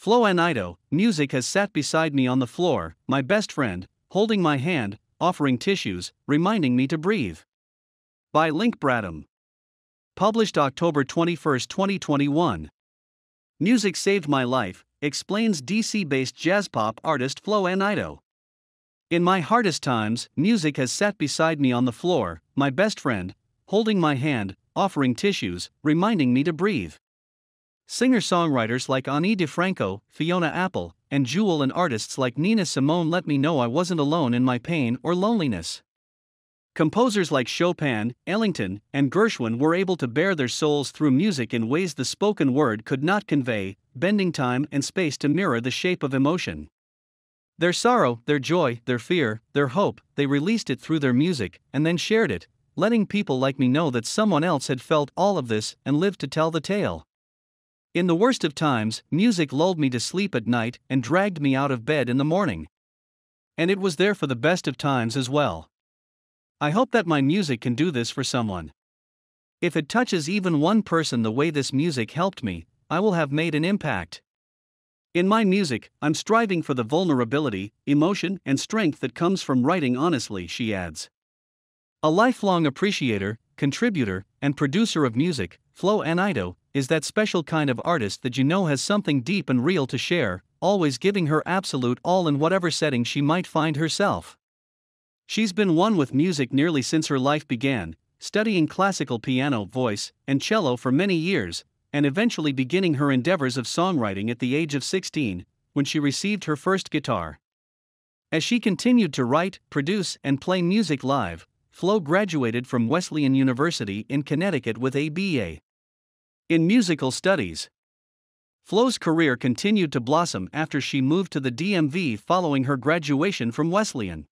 Flo Anito, music has sat beside me on the floor, my best friend, holding my hand, offering tissues, reminding me to breathe. By Linc Bradham. Published October 21, 2021. Music saved my life, explains DC-based jazz pop artist Flo Anito. In my hardest times, music has sat beside me on the floor, my best friend, holding my hand, offering tissues, reminding me to breathe. Singer-songwriters like Ani DiFranco, Fiona Apple, and Jewel and artists like Nina Simone let me know I wasn't alone in my pain or loneliness. Composers like Chopin, Ellington, and Gershwin were able to bare their souls through music in ways the spoken word could not convey, bending time and space to mirror the shape of emotion. Their sorrow, their joy, their fear, their hope, they released it through their music and then shared it, letting people like me know that someone else had felt all of this and lived to tell the tale. In the worst of times, music lulled me to sleep at night and dragged me out of bed in the morning. And it was there for the best of times as well. I hope that my music can do this for someone. If it touches even one person the way this music helped me, I will have made an impact. In my music, I'm striving for the vulnerability, emotion, and strength that comes from writing honestly, she adds. A lifelong appreciator, contributor, and producer of music, Flo Anito is that special kind of artist that you know has something deep and real to share, always giving her absolute all in whatever setting she might find herself. She's been one with music nearly since her life began, studying classical piano, voice, and cello for many years, and eventually beginning her endeavors of songwriting at the age of 16, when she received her first guitar. As she continued to write, produce, and play music live, Flo graduated from Wesleyan University in Connecticut with a BA in musical studies. Flo's career continued to blossom after she moved to the DMV following her graduation from Wesleyan.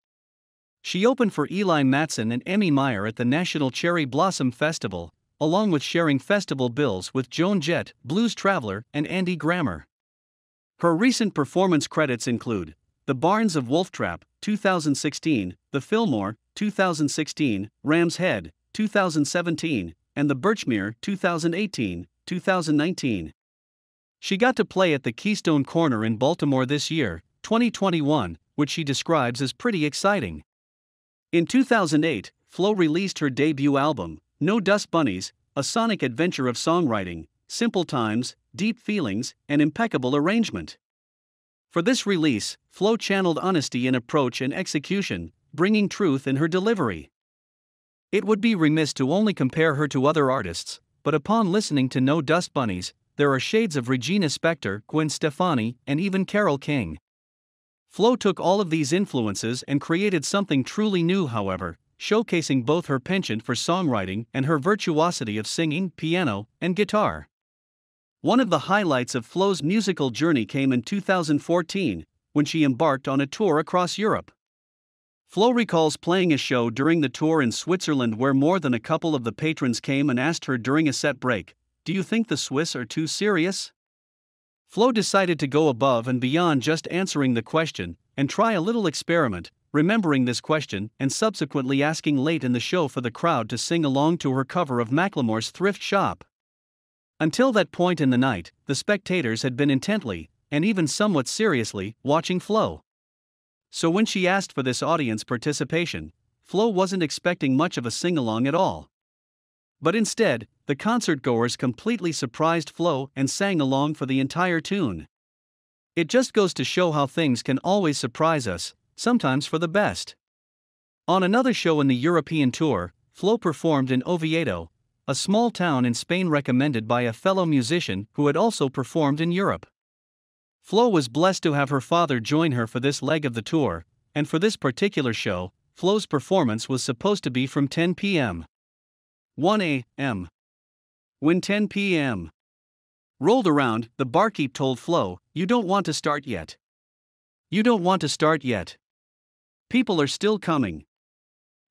She opened for Eli Matson and Emmy Meyer at the National Cherry Blossom Festival, along with sharing festival bills with Joan Jett, Blues Traveler, and Andy Grammer. Her recent performance credits include The Barns of Wolf Trap, 2016, The Fillmore, 2016, Ram's Head, 2017, and the Birchmere, 2018-2019. She got to play at the Keystone Corner in Baltimore this year, 2021, which she describes as pretty exciting. In 2008, Flo released her debut album, No Dust Bunnies, a sonic adventure of songwriting, simple times, deep feelings, and impeccable arrangement. For this release, Flo channeled honesty in approach and execution, bringing truth in her delivery. It would be remiss to only compare her to other artists, but upon listening to No Dust Bunnies, there are shades of Regina Spektor, Gwen Stefani, and even Carole King. Flo took all of these influences and created something truly new, however, showcasing both her penchant for songwriting and her virtuosity of singing, piano, and guitar. One of the highlights of Flo's musical journey came in 2014, when she embarked on a tour across Europe. Flo recalls playing a show during the tour in Switzerland where more than a couple of the patrons came and asked her during a set break, "Do you think the Swiss are too serious?" Flo decided to go above and beyond just answering the question, and try a little experiment, remembering this question and subsequently asking late in the show for the crowd to sing along to her cover of Macklemore's Thrift Shop. Until that point in the night, the spectators had been intently, and even somewhat seriously, watching Flo. So when she asked for this audience participation, Flo wasn't expecting much of a sing-along at all. But instead, the concertgoers completely surprised Flo and sang along for the entire tune. It just goes to show how things can always surprise us, sometimes for the best. On another show in the European tour, Flo performed in Oviedo, a small town in Spain recommended by a fellow musician who had also performed in Europe. Flo was blessed to have her father join her for this leg of the tour, and for this particular show, Flo's performance was supposed to be from 10 p.m. 1 a.m. When 10 p.m. rolled around, the barkeep told Flo, "You don't want to start yet. You don't want to start yet. People are still coming."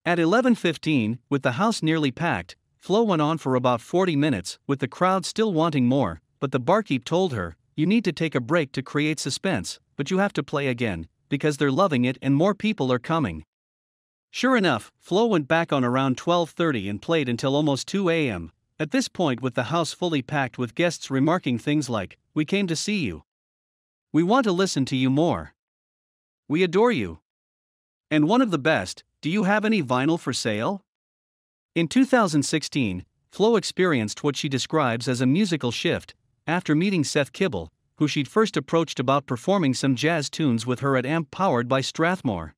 At 11:15, with the house nearly packed, Flo went on for about 40 minutes, with the crowd still wanting more, but the barkeep told her, "You need to take a break to create suspense, but you have to play again, because they're loving it and more people are coming." Sure enough, Flo went back on around 12:30 and played until almost 2 a.m., at this point with the house fully packed with guests remarking things like, "We came to see you." We want to listen to you more. We adore you. And one of the best, do you have any vinyl for sale? In 2016, Flo experienced what she describes as a musical shift after meeting Seth Kibble, who she'd first approached about performing some jazz tunes with her at amp powered by Strathmore.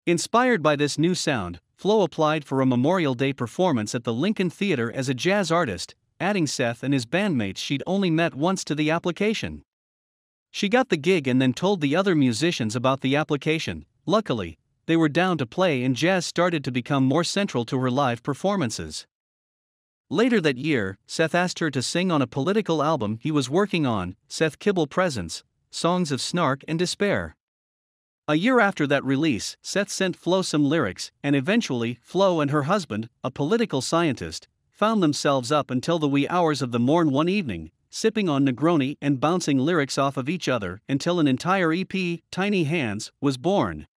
Inspired by this new sound, Flo applied for a Memorial Day performance at the Lincoln Theatre as a jazz artist, adding Seth and his bandmates she'd only met once to the application. She got the gig and then told the other musicians about the application. Luckily, they were down to play and jazz started to become more central to her live performances. Later that year, Seth asked her to sing on a political album he was working on, Seth Kibble Presents, Songs of Snark and Despair. A year after that release, Seth sent Flo some lyrics, and eventually, Flo and her husband, a political scientist, found themselves up until the wee hours of the morn one evening, sipping on Negroni and bouncing lyrics off of each other until an entire EP, Tiny Hands, was born.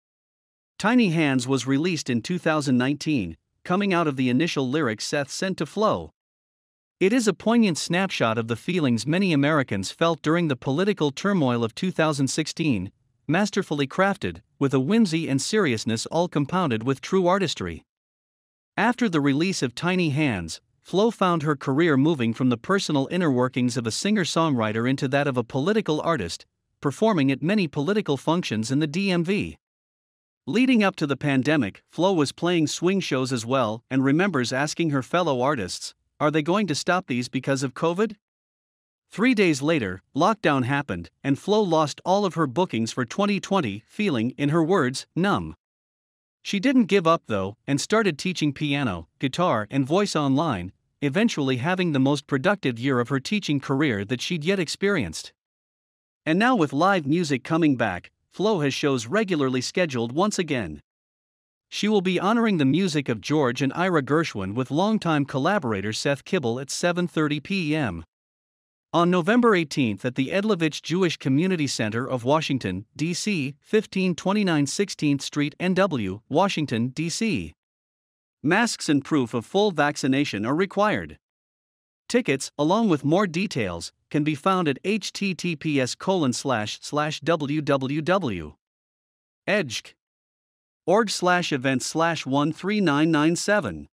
Tiny Hands was released in 2019, coming out of the initial lyrics Seth sent to Flo. It is a poignant snapshot of the feelings many Americans felt during the political turmoil of 2016, masterfully crafted, with a whimsy and seriousness all compounded with true artistry. After the release of Tiny Hands, Flo found her career moving from the personal inner workings of a singer-songwriter into that of a political artist, performing at many political functions in the DMV. Leading up to the pandemic, Flo was playing swing shows as well and remembers asking her fellow artists, "Are they going to stop these because of COVID?" 3 days later, lockdown happened, and Flo lost all of her bookings for 2020, feeling, in her words, numb. She didn't give up though, and started teaching piano, guitar, and voice online, eventually having the most productive year of her teaching career that she'd yet experienced. And now with live music coming back, Flo has shows regularly scheduled once again. She will be honoring the music of George and Ira Gershwin with longtime collaborator Seth Kibble at 7:30 p.m. on November 18 at the Edlovich Jewish Community Center of Washington, D.C., 1529 16th Street, NW, Washington, D.C. Masks and proof of full vaccination are required. Tickets, along with more details, can be found at https://www.edge.org/events/13997.